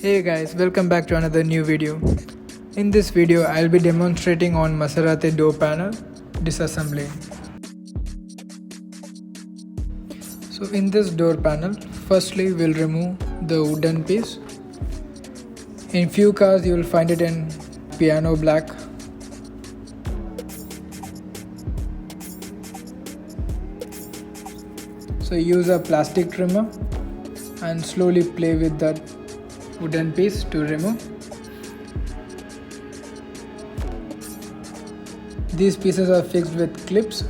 Hey guys, welcome back to another new video. In this video, I'll be demonstrating on Maserati door panel disassembly. So in this door panel, firstly we'll remove the wooden piece. In few cars you will find it in piano black. So use a plastic trimmer and slowly play with that wooden piece to remove. These pieces are fixed with clips.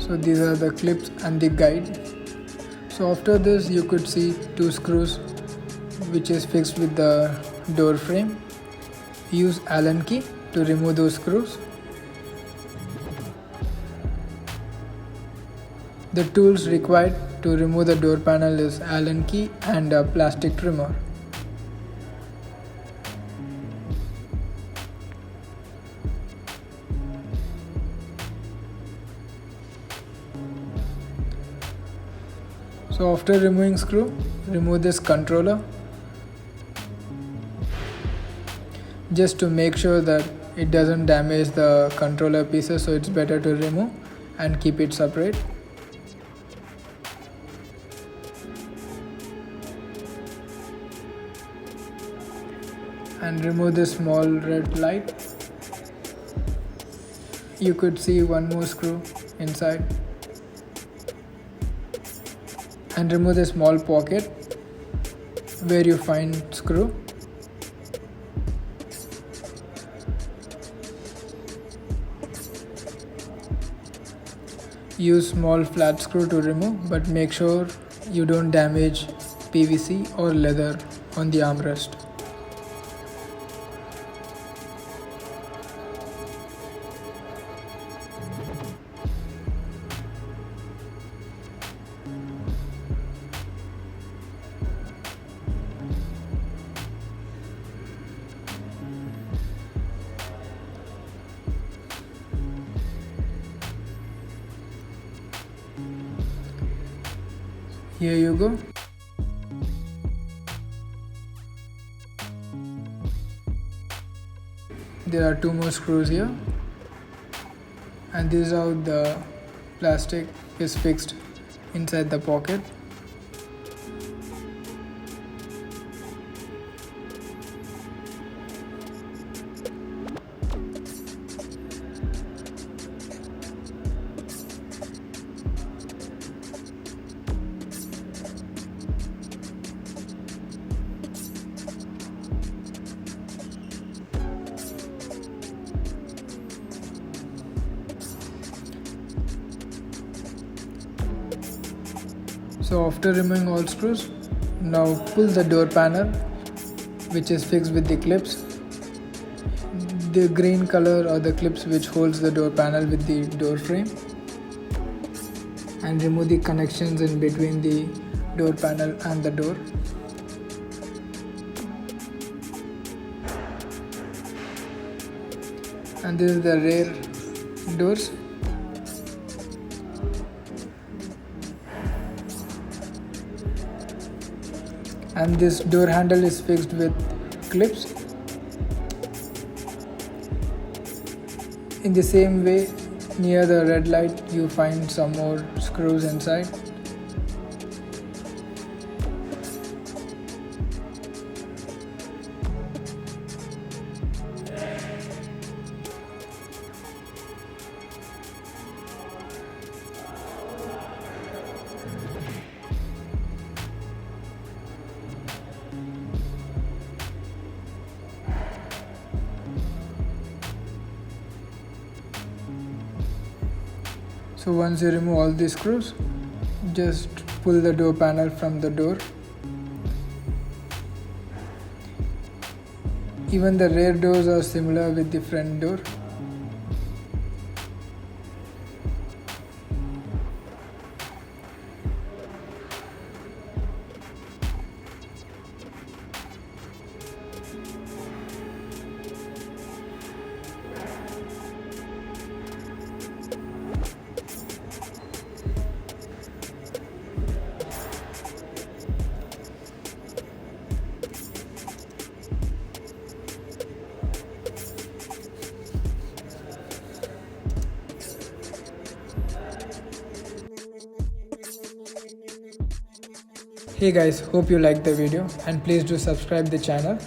So these are the clips and the guide. So after this you could see two screws which is fixed with the door frame. Use Allen key to remove those screws. The tools required to remove the door panel is Allen key and a plastic trimmer. So after removing screw, remove this controller just to make sure that it doesn't damage the controller pieces, so it's better to remove and keep it separate. And remove this small red light. You could see one more screw inside. And remove the small pocket where you find screw. Use small flat screw to remove, but make sure you don't damage PVC or leather on the armrest. Here you go. There are two more screws here, and this is how the plastic is fixed inside the pocket. So after removing all screws, now pull the door panel which is fixed with the clips. The green color or the clips which holds the door panel with the door frame, and remove the connections in between the door panel and the door. And this is the rear doors. And this door handle is fixed with clips. In the same way, near the red light you find some more screws inside. So once you remove all these screws, just pull the door panel from the door Even the rear doors are similar with the front door. Hey guys, hope you liked the video and please do subscribe the channel.